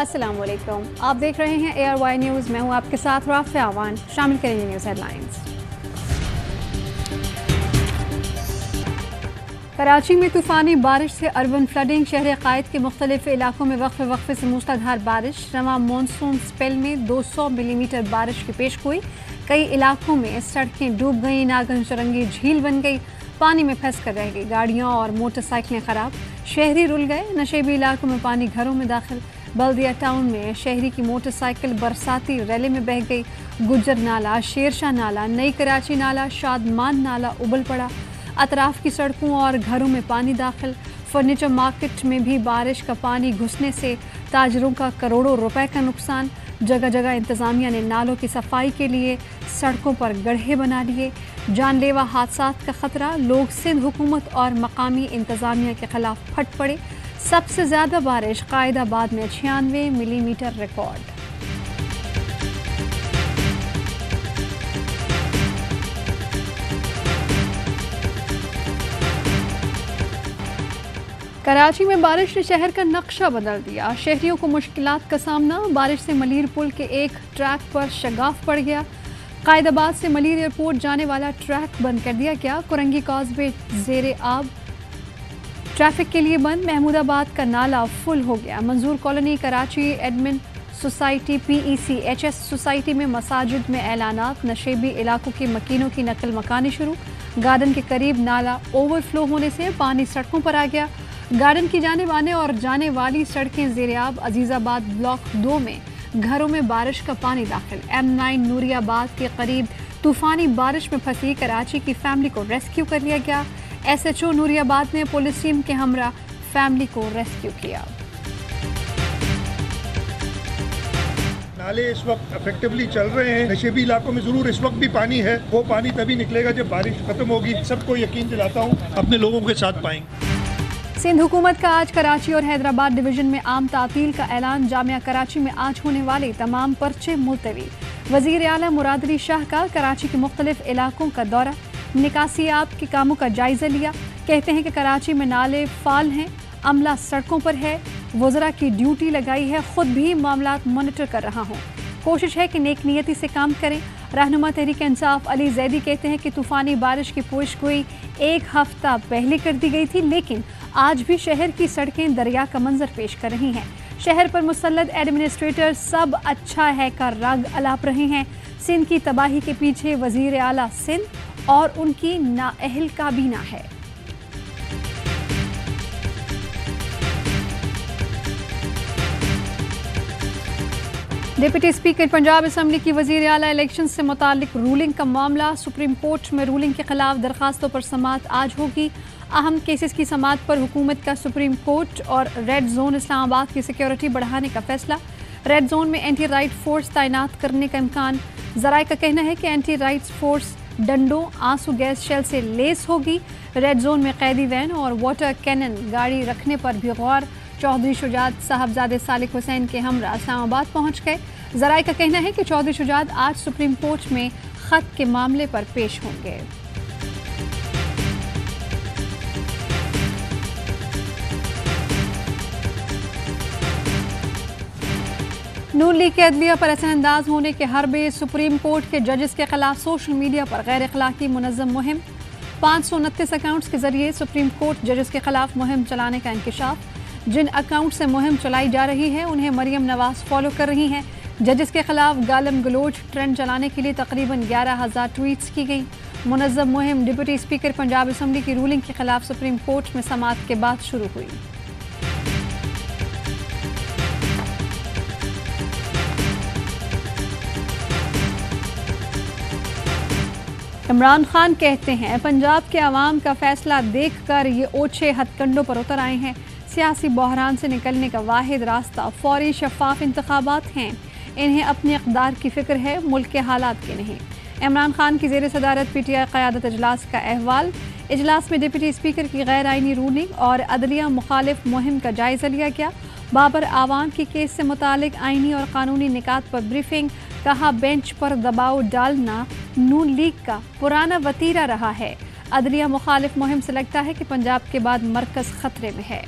अस्सलाम वालेकुम। आप देख रहे हैं ARY न्यूज़। मैं हूं आपके साथ राफ़िया आवान। शामिल करेंगे न्यूज़ हेडलाइंस। कराची में तूफ़ानी बारिश से अर्बन फ्लडिंग। शहर क़ायद के मुख्तलिफ इलाकों में वक्फ़े से मूसलाधार बारिश। रवां मानसून स्पेल में 200 मिलीमीटर बारिश की पेशगोई। कई इलाकों में सड़कें डूब गईं। नागन चुरंगी झील बन गई, पानी में फंस कर रह गई गाड़ियाँ और मोटरसाइकिलें खराब। शहरी रुल गए, नशेबी इलाकों में पानी घरों में दाखिल। बल्दिया टाउन में शहरी की मोटरसाइकिल बरसाती रैले में बह गई। गुज्जर नाला, शेरशाह नाला, नई कराची नाला, शादमान नाला उबल पड़ा। अतराफ की सड़कों और घरों में पानी दाखिल। फर्नीचर मार्केट में भी बारिश का पानी घुसने से ताजरों का करोड़ों रुपए का नुकसान। जगह जगह इंतजामिया ने नालों की सफाई के लिए सड़कों पर गड्ढे बना लिए। जानलेवा हादसात का खतरा। लोग सिंध हुकूमत और मकामी इंतजामिया के खिलाफ फट पड़े। सबसे ज्यादा बारिश कायदाबाद में 96 मिलीमीटर रिकॉर्ड। कराची में बारिश ने शहर का नक्शा बदल दिया। शहरियों को मुश्किलात का सामना। बारिश से मलीर पुल के एक ट्रैक पर शगाफ पड़ गया। कायदाबाद से मलीर एयरपोर्ट जाने वाला ट्रैक बंद कर दिया गया। कुरंगी कॉजवे ज़ेरे आब ट्रैफिक के लिए बंद। महमूदाबाद का नाला फुल हो गया। मंजूर colony, Karachi admin society, PECHS society में मसाजिद में ऐलानात। नशेबी इलाकों के मकीनों की नकल मकानी शुरू। गार्डन के करीब नाला ओवरफ्लो होने से पानी सड़कों पर आ गया। गार्डन की जाने आने और जाने वाली सड़कें ज़ेरे-आब। अजीज़ाबाद ब्लॉक 2 में घरों में बारिश का पानी दाखिल। M9 नूरियाबाद के करीब तूफानी बारिश में फंसी कराची की फैमिली को रेस्क्यू कर लिया गया। SHO नूरियाबाद ने पुलिस टीम के हमरा फैमिली को रेस्क्यू किया। नाले इस वक्त इफेक्टिवली चल रहे हैं। नशेबी इलाकों में जरूर इस वक्त भी पानी है। वो पानी तभी निकलेगा जब बारिश खत्म होगी। सबको यकीन दिलाता हूँ अपने लोगों के साथ पाएंगे। सिंध हुकूमत का आज कराची और हैदराबाद डिवीजन में आम तातील का ऐलान। जामिया कराची में आज होने वाले तमाम पर्चे मुलतवी। वजीर आला मुराद अली शाह का कराची के मुख्तलिफ इलाकों का दौरा। निकासियाब के कामों का जायजा लिया। कहते हैं कि कराची में नाले फाल हैं, अमला सड़कों पर है। वज़रा की ड्यूटी लगाई है, खुद भी मामलात मॉनिटर कर रहा हूँ। कोशिश है कि नेक नियति से काम करें। रहनुमा तहरीक इंसाफ अली जैदी कहते हैं कि तूफानी बारिश की पेशगोई 1 हफ्ता पहले कर दी गई थी, लेकिन आज भी शहर की सड़कें दरिया का मंजर पेश कर रही हैं। शहर पर मुसल्लत एडमिनिस्ट्रेटर सब अच्छा है का राग अलाप रहे हैं। सिंध की तबाही के पीछे वजीर आला सिंध और उनकी नाअहल काबीना है। डिप्टी स्पीकर पंजाब असम्बली की वजीर आला इलेक्शन से मुतालिक रूलिंग का मामला। सुप्रीम कोर्ट में रूलिंग के खिलाफ दरखास्तों पर समाअत आज होगी। अहम केसेस की समाअत पर हुकूमत का सुप्रीम कोर्ट और रेड जोन इस्लामाबाद की सिक्योरिटी बढ़ाने का फैसला। रेड जोन में एंटी राइट फोर्स तैनात करने का इम्कान। जराये का कहना है कि एंटी राइट्स फोर्स डंडों, आंसू गैस शेल से लेस होगी। रेड जोन में कैदी वैन और वाटर कैनन गाड़ी रखने पर भी गौर। चौधरी शुजात साहबजादे सालिक हुसैन के हमरा इस्लामाबाद पहुंच गए। जराये का कहना है कि चौधरी शुजात आज सुप्रीम कोर्ट में खत के मामले पर पेश होंगे। नून लीग के अदलिया पर असरअंदाज होने के हरबे। सुप्रीम कोर्ट के जजेस के खिलाफ सोशल मीडिया पर गैर अखलाकी मुनज़्ज़म मुहिम। 529 अकाउंट्स के जरिए सुप्रीम कोर्ट जजेस के खिलाफ मुहिम चलाने का इंकशाफ। जिन अकाउंट से मुहिम चलाई जा रही है उन्हें मरियम नवाज फॉलो कर रही हैं। जजेस के खिलाफ गालम गलोच ट्रेंड चलाने के लिए तकरीबन 11,000 ट्वीट्स की गई। मुनज़्ज़म मुहिम डिप्टी स्पीकर पंजाब असम्बली की रूलिंग के खिलाफ सुप्रीम कोर्ट में समाअत के बाद शुरू हुई। इमरान खान कहते हैं पंजाब के अवाम का फैसला देखकर ये ओछे हथकंडों पर उतर आए हैं। सियासी बहरान से निकलने का वाहिद रास्ता फौरी शफाफ इंतखाबात हैं। इन्हें अपने इक़्तिदार की फिक्र है, मुल्क के हालात की नहीं। इमरान खान की ज़ेर सदारत PTI क़यादत इजलास का अहवाल। इजलास में डिप्टी स्पीकर की गैर आइनी रूलिंग और अदलिया मुखालिफ मुहिम का जायजा लिया गया। बाबर आवाम की केस से मुतालिक आइनी और कानूनी निकात पर ब्रीफिंग। कहा बेंच पर दबाव डालना नून लीग का पुराना वतीरा रहा है। अदलिया मुखालिफ मुहिम से लगता है कि पंजाब के बाद मरकज खतरे में है।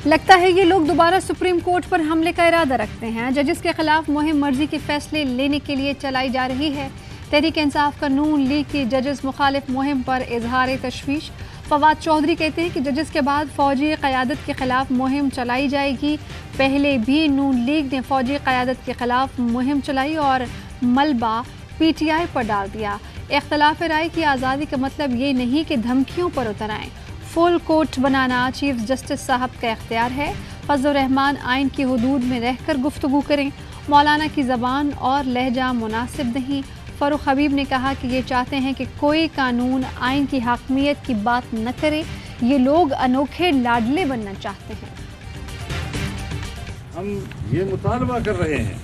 लगता है ये लोग दोबारा सुप्रीम कोर्ट पर हमले का इरादा रखते हैं। जजेस के खिलाफ मुहिम मर्जी के फैसले लेने के लिए चलाई जा रही है। तहरीक इंसाफ का नून लीग की जजेस मुखालिफ मुहिम पर इजहार तशवीश। फवाद चौधरी कहते हैं कि जजेस के बाद फौजी क़यादत के खिलाफ मुहिम चलाई जाएगी। पहले भी नून लीग ने फौजी क़यादत के खिलाफ मुहिम चलाई और मलबा PTI पर डाल दिया। इख्तलाफ राय की आज़ादी का मतलब ये नहीं कि धमकियों पर उतर आएँ। फुल कोर्ट बनाना चीफ जस्टिस साहब का इख्तियार है। फजल रहमान आइन की हुदूद में रहकर गुफ्तगू करें। मौलाना की ज़बान और लहजा मुनासिब नहीं। फ़ारूक हबीब ने कहा कि ये चाहते हैं कि कोई कानून आइन की हाकमियत की बात न करे। ये लोग अनोखे लाडले बनना चाहते हैं। हम ये मुतालबा कर रहे हैं,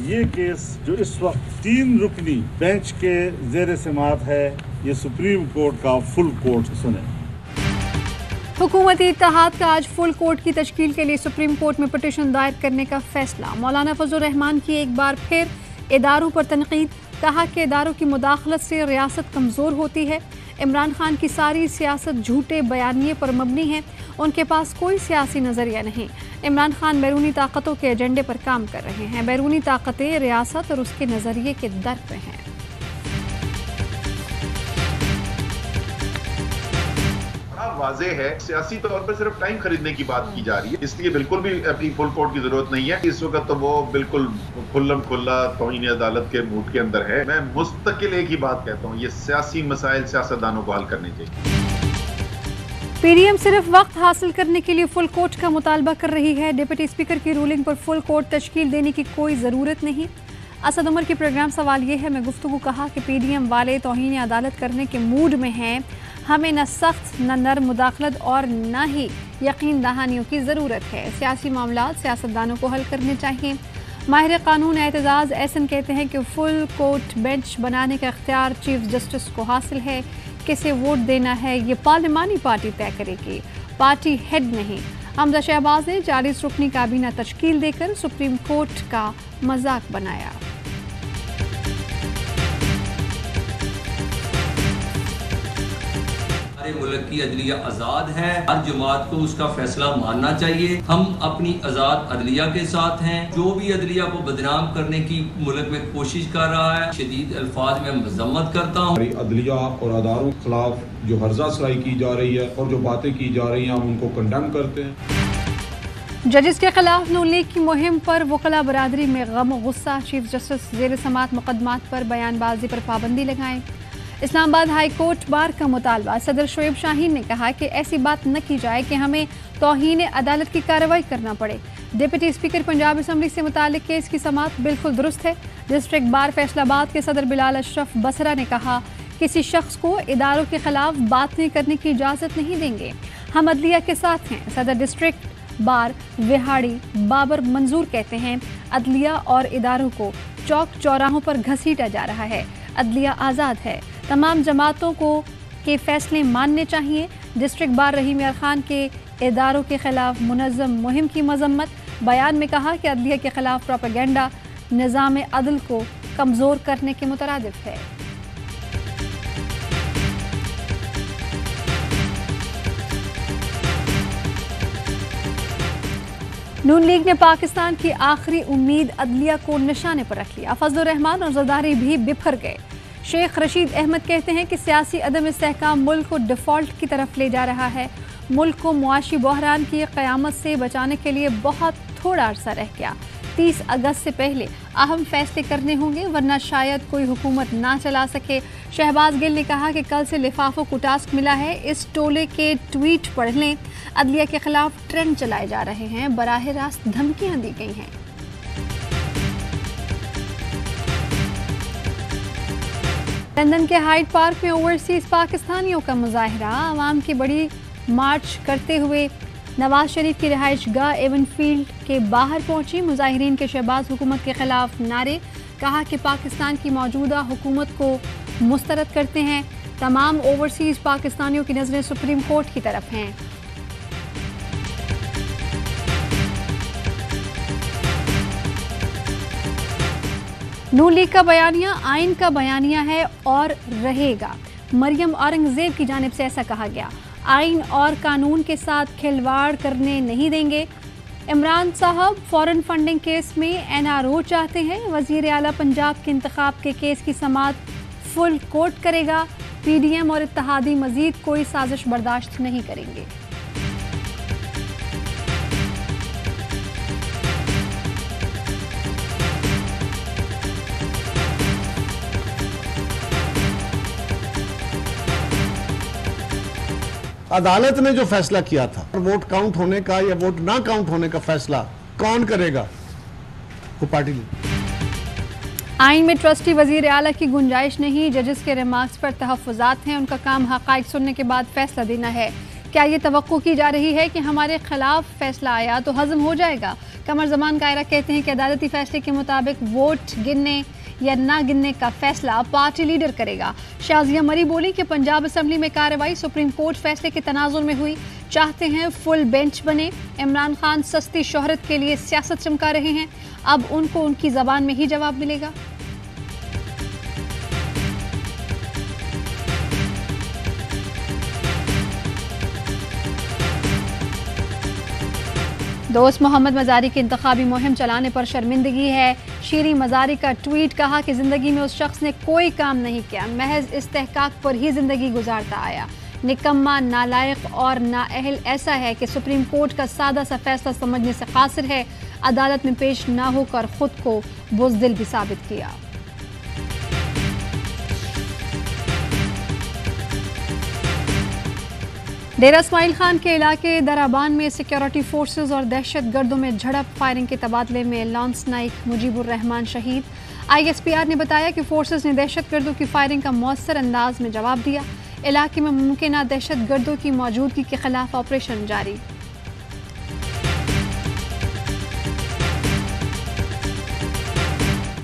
ये केस जो इस वक्त 3 रुकनी बेंच के ज़ेर समाअत है, ये सुप्रीम कोर्ट का फुल कोर्ट सुने। हुकूमती इत्तेहाद का आज फुल कोर्ट की तश्कील के लिए सुप्रीम कोर्ट में पिटीशन दायर करने का फैसला। मौलाना फजल रहमान की एक बार फिर इदारों पर तनकीद। कहा कि इदारों की मुदाखलत से रियासत कमज़ोर होती है। इमरान खान की सारी सियासत झूठे बयानिए पर मबनी है। उनके पास कोई सियासी नज़रिया नहीं। इमरान खान बैरूनी ताकतों के एजेंडे पर काम कर रहे हैं। बैरूनी ताकतें रियासत और उसके नज़रिए के दर पे हैं। वाज़ेह है, सियासी तौर पर सिर्फ टाइम खरीदने की बात की जा रही है, इसलिए बिल्कुल भी अपनी फुल कोर्ट की जरूरत नहीं है। इस वक्त तो वो बिल्कुल खुल्लम खुल्ला तौहीन अदालत के मूड के अंदर है। मैं मुस्तकिल एक ही बात कहता हूँ, ये सियासी मसाइल सियासतदानों को हल करने चाहिए। PDM सिर्फ वक्त हासिल करने के लिए फुल कोर्ट का मुतालबा कर रही है। डिप्टी स्पीकर की रूलिंग पर फुल कोर्ट तश्कील देने की कोई ज़रूरत नहीं। असद उमर की प्रोग्राम सवाल ये है, मैं गुफ्तगू कहा कि PDM वाले तौहीन अदालत करने के मूड में हैं। हमें न सख्त न नरम मुदाखलत और न ही यकीन दहानियों की ज़रूरत है। सियासी मामलात सियासतदानों को हल करने चाहिए। माहिर कानून एतजाज़ एहसन कहते हैं कि फुल कोर्ट बेंच बनाने का इख्तियार चीफ जस्टिस को हासिल है। किसे वोट देना है ये पार्लिमानी पार्टी तय करेगी, पार्टी हेड नहीं। हमजा शहबाज ने 40 रुकनी काबीना तश्कील देकर सुप्रीम कोर्ट का मजाक बनाया। मुल्क की अदलिया आज़ाद है, हर जमात को उसका फैसला मानना चाहिए। हम अपनी आज़ाद अदलिया के साथ हैं। जो भी अदलिया को बदनाम करने की मुल्क में कोशिश कर रहा है, शदीद अल्फाज में मजम्मत करता हूँ। अदलिया और अदारों के खिलाफ जो हर्जा सराई की जा रही है और जो बातें की जा रही हैं, हम उनको कंडेम करते हैं। जजेस के खिलाफ नून लीग की मुहिम पर वकला बरादरी में गम और गुस्सा। चीफ जस्टिस ज़ेर समाअत मुकदमात पर बयानबाजी पर पाबंदी लगाएं। इस्लामाबाद हाई कोर्ट बार का मुतालबा। सदर शोएब शाहीन ने कहा कि ऐसी बात न की जाए कि हमें तौहीन अदालत की कार्रवाई करना पड़े। डिप्टी स्पीकर पंजाब असम्बली से मुताल्लिक केस की समाअत बिल्कुल दुरुस्त है। डिस्ट्रिक्ट बार फैसलाबाद के सदर बिलाल अशरफ बसरा ने कहा, किसी शख्स को इदारों के खिलाफ बातें करने की इजाज़त नहीं देंगे। हम अदलिया के साथ हैं। सदर डिस्ट्रिक्ट बार विहाड़ी बाबर मंजूर कहते हैं, अदलिया और इदारों को चौक चौराहों पर घसीटा जा रहा है। अदलिया आज़ाद है, तमाम जमातों को के फैसले मानने चाहिए। डिस्ट्रिक्ट बार रहीम यार खान के इदारों के खिलाफ मुनज़्ज़म मुहिम की मजम्मत। बयान में कहा कि अदलिया के खिलाफ प्रोपेगेंडा निज़ाम अदल को कमज़ोर करने के मुतरादिफ है। नून लीग ने पाकिस्तान की आखिरी उम्मीद अदलिया को निशाने पर रख लिया। फजल रहमान और ज़रदारी भी बिफर गए। शेख रशीद अहमद कहते हैं कि सियासी अदम इस्तेहकाम मुल्क को डिफ़ॉल्ट की तरफ ले जा रहा है। मुल्क को मुआशी बहरान की क़यामत से बचाने के लिए बहुत थोड़ा अरसा रह गया। 30 अगस्त से पहले अहम फैसले करने होंगे, वरना शायद कोई हुकूमत ना चला सके। शहबाज गिल ने कहा कि कल से लिफाफों को टास्क मिला है, इस टोले के ट्वीट पढ़ लें। अदलिया के खिलाफ ट्रेंड चलाए जा रहे हैं, बराह रास्त धमकियां दी गई हैं। लंदन के हाइड पार्क में ओवरसीज पाकिस्तानियों का मुजाहरा। आवाम की बड़ी मार्च करते हुए नवाज शरीफ की रिहाइश गाह एवन फील्ड के बाहर पहुंची। मुजाहिरीन के शहबाज हुकूमत के खिलाफ नारे। कहा कि पाकिस्तान की मौजूदा हुकूमत को मुस्तरद करते हैं। तमाम ओवरसीज पाकिस्तानियों की नजरें सुप्रीम कोर्ट की तरफ हैं। नून लीग का बयानिया आइन का बयानिया है और रहेगा। मरियम औरंगजेब की जानिब से ऐसा कहा गया। आइन और कानून के साथ खिलवाड़ करने नहीं देंगे। इमरान साहब फॉरेन फंडिंग केस में NRO चाहते हैं। वजीर आला पंजाब के इंतखाब के केस की समाअत फुल कोर्ट करेगा। PDM और इत्तेहादी मजीद कोई साजिश बर्दाश्त नहीं करेंगे। अदालत ने जो फैसला किया था, वोट काउंट होने का या वोट ना काउंट होने का फैसला कौन करेगा? वो पार्टी ने। आइन में ट्रस्टी वजीर आला की गुंजाइश नहीं। जजेस के रिमार्क्स पर तहफ़्फ़ुज़ात हैं। उनका काम हक़ाइक़ सुनने के बाद फैसला देना है। क्या ये तवक्को की जा रही है कि हमारे खिलाफ फैसला आया तो हज़म हो जाएगा? कमर ज़मान कायरा कहते हैं कि अदालती फैसले के मुताबिक वोट गिनने या ना गिनने का फैसला पार्टी लीडर करेगा। शाजिया मरी बोली कि पंजाब असम्बली में कार्रवाई सुप्रीम कोर्ट फैसले के तनाजुर में हुई। चाहते हैं फुल बेंच बने। इमरान खान सस्ती शोहरत के लिए सियासत चमका रहे हैं। अब उनको उनकी ज़बान में ही जवाब मिलेगा। दोस्त मोहम्मद मजारी की इंतखाबी मुहिम चलाने पर शर्मिंदगी है। शीरी मजारी का ट्वीट, कहा कि जिंदगी में उस शख्स ने कोई काम नहीं किया, महज इस्तेहकाक पर ही जिंदगी गुजारता आया। निकम्मा, नालायक और नाअहल ऐसा है कि सुप्रीम कोर्ट का सादा सा फैसला समझने से कासिर है। अदालत में पेश ना होकर खुद को बुज़दिल भी साबित किया। डेरा इस्माइल खान के इलाके दराबान में सिक्योरिटी फोर्सेस और दहशत गर्दों में झड़प, फायरिंग के तबादले में लॉन्स नाइक मुजीबुर रहमान शहीद। ISPR ने बताया कि फोर्सेस ने दहशत गर्दों की फायरिंग का मौसर अंदाज में जवाब दिया। इलाके में मुमकिन दहशत गर्दों की मौजूदगी के खिलाफ ऑपरेशन जारी।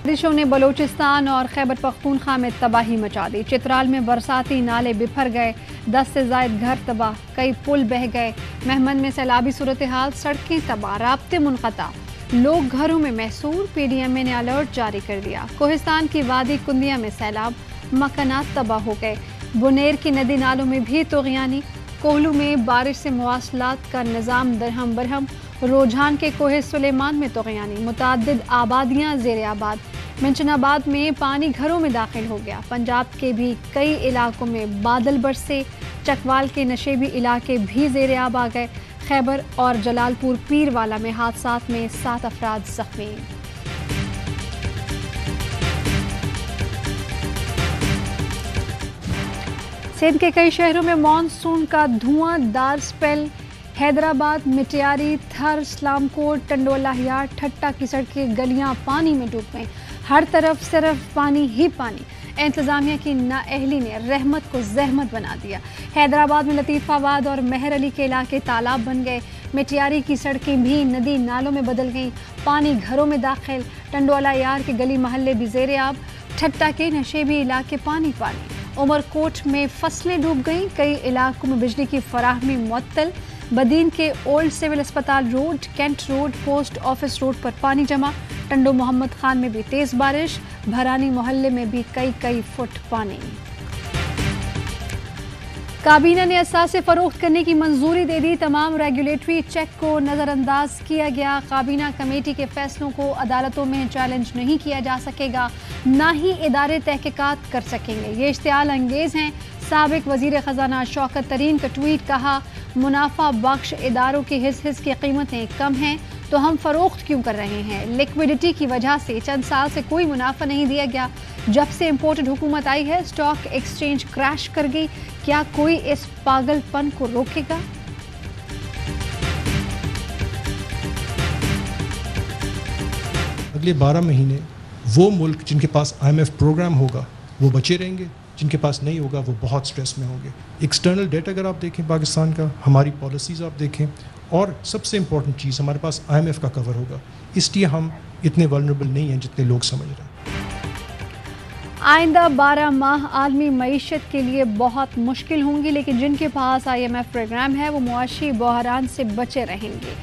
बारिशों ने बलूचिस्तान और खैबर पख्तूनख्वा में तबाही मचा दी। चित्राल में बरसाती नाले बिफर गए, 10 से ज़ायद घर तबाह, कई पुल बह गए। महमद में सैलाबी सूरत हाल, सड़कें तबाह, राब्ते मुनक़ता, लोग घरों में महसूर। PDMA ने अलर्ट जारी कर दिया। कोहिस्तान की वादी कुंदिया में सैलाब, मकानात तबाह हो गए। बुनेर की नदी नालों में भी तुग़यानी। कोहलू में बारिश से मवासलात का निज़ाम दरहम बरहम। रोजान के कोहे सुलेमान में तुग़यानी, मुतअद्दिद आबादियाँ ज़ेर आबाद। मिंचनाबाद में पानी घरों में दाखिल हो गया। पंजाब के भी कई इलाकों में बादल बरसे। चकवाल के नशेबी इलाके भी ज़ेर आब आ गए। खैबर और जलालपुर पीरवाला में हादसात में 7 अफराद जख्मी। सिंध के कई शहरों में मानसून का धुआंधार स्पेल। हैदराबाद, मिटियारी, थर, इस्लामकोट, टंडोला हियार, ठट्टा की सड़कें, गलियां पानी में डूब गईं। हर तरफ सिर्फ पानी ही पानी। इंतज़ामिया की नाअहली ने रहमत को जहमत बना दिया। हैदराबाद में लतीफ़ाबाद और मेहर अली के इलाके तालाब बन गए। मिटियारी की सड़कें भी नदी नालों में बदल गईं। पानी घरों में दाखिल। टंडोला यार के गली महल्ले भी ज़ेर आब। ठट्टा के नशेबी इलाके पानी पानी। उमरकोट में फसलें डूब गईं। कई इलाकों में बिजली की फराहमी मुअत्तल। बदीन के ओल्ड सिविल अस्पताल road, cantt road, post office road पर पानी जमा। टंडो मोहम्मद खान में भी तेज़ बारिश। भरानी मोहल्ले में भी कई फुट पानी। काबीना ने असासे फरोख्त करने की मंजूरी दे दी। तमाम रेगुलेटरी चेक को नज़रअंदाज किया गया। काबीना कमेटी के फैसलों को अदालतों में चैलेंज नहीं किया जा सकेगा, ना ही इदारे तहकीकात कर सकेंगे। ये इश्तियाल अंगेज़ हैं। साबिक वज़ीर ख़जाना शौकत तरीन का ट्वीट, कहा मुनाफा बख्श इदारों की हिस्स की कीमतें कम हैं तो हम फ़रोख्त क्यों कर रहे हैं? लिक्विडिटी की वजह से चंद साल से कोई मुनाफा नहीं दिया गया। जब से इम्पोर्टेड हुकूमत आई है स्टॉक एक्सचेंज क्रैश कर गई। क्या कोई इस पागलपन को रोकेगा? अगले 12 महीने वो मुल्क जिनके पास IMF प्रोग्राम होगा वो बचे रहेंगे, जिनके पास नहीं होगा वो बहुत स्ट्रेस में होंगे। एक्सटर्नल डेट अगर आप देखें पाकिस्तान का, हमारी पॉलिसीज़ आप देखें, और सबसे इम्पॉर्टेंट चीज़ हमारे पास IMF का कवर होगा। इसलिए हम इतने वल्नरेबल नहीं हैं जितने लोग समझ रहे हैं। आइंदा 12 माह आलमी मईशत के लिए बहुत मुश्किल होंगी, लेकिन जिनके पास IMF प्रोग्राम है वो मुआशी बहरान से बचे रहेंगे।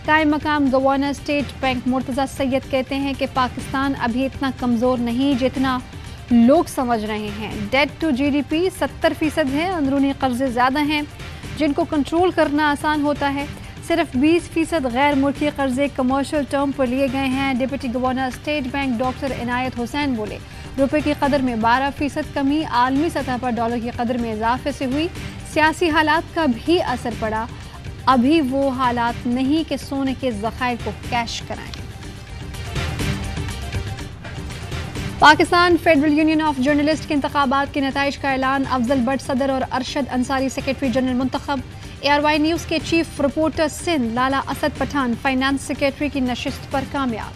कायम मकाम governor state bank Murtaza Syed कहते हैं कि पाकिस्तान अभी इतना कमज़ोर नहीं जितना लोग समझ रहे हैं। डेट टू GDP 70% है, अंदरूनी कर्जे ज़्यादा हैं। जिनको कंट्रोल करना आसान होता है। सिर्फ 20% गैर मुल्की कर्जे कमर्शियल टर्म पर लिए गए हैं। Deputy governor state bank doctor Inayat Hussain बोले, रुपए की कदर में 12% कमी आलमी सतह पर डॉलर की कदर में इजाफे से हुई। सियासी हालात का भी असर पड़ा। अभी वो हालात नहीं कि सोने के ज़खायर को कैश कराएं। Pakistan federal union of journalist के इंतखाबात के नताइज का ऐलान। अफजल भट्ट सदर और अरशद अंसारी सेक्रेटरी जनरल मुंतखब। ARY न्यूज़ के chief reporter Sindh Lala Asad Pathan finance secretary की नशिस्त पर कामयाब।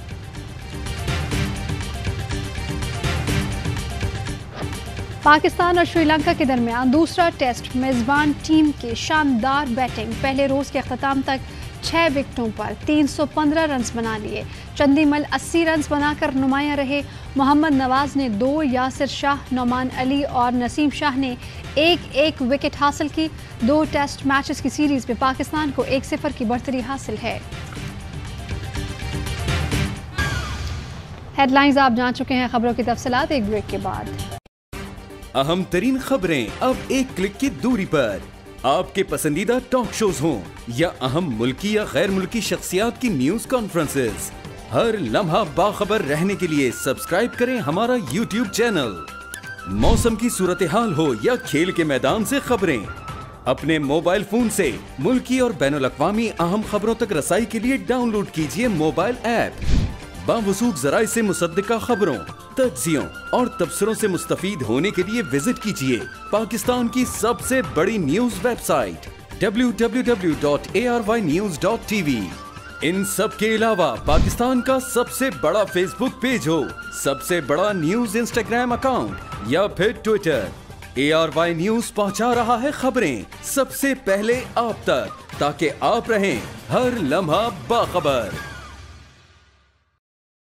पाकिस्तान और श्रीलंका के दरमियान दूसरा टेस्ट। मेजबान टीम की शानदार बैटिंग। पहले रोज के अख्ताम तक 6 विकेटों पर 315 रन बना लिए। चंदीमल 80 रन बनाकर नुमाया रहे। मोहम्मद नवाज ने 2, यासिर शाह, नौमान अली और नसीम शाह ने 1-1 विकेट हासिल की। 2 टेस्ट मैचेस की सीरीज में पाकिस्तान को 1-0 की बढ़तरी हासिल है। हेडलाइंस आप जान चुके हैं, खबरों की तफसीलात एक ब्रेक के बाद। अहम तरीन खबरें अब एक क्लिक की दूरी पर। आपके पसंदीदा टॉक शोज हों या अहम मुल्की या गैर मुल्की शख्सियात की न्यूज कॉन्फ्रेंसेस, हर लम्हा बाखबर रहने के लिए सब्सक्राइब करें हमारा YouTube चैनल। मौसम की सूरत हाल हो या खेल के मैदान से खबरें, अपने मोबाइल फोन से मुल्की और बैनुल-अक़वामी अहम खबरों तक रसाई के लिए डाउनलोड कीजिए मोबाइल ऐप। बावसूख ज़राए से मुसद्दिका खबरों, तज्ज़ियों और तबसरों से मुस्तफ़ीद होने के लिए विजिट कीजिए पाकिस्तान की सबसे बड़ी न्यूज वेबसाइट www.arYnews.tv। इन सब के अलावा पाकिस्तान का सबसे बड़ा फेसबुक पेज हो, सबसे बड़ा न्यूज इंस्टाग्राम अकाउंट या फिर ट्विटर, ARY न्यूज पहुंचा रहा है खबरें सबसे पहले आप तक, ताकि आप रहें हर लम्हा बाखबर।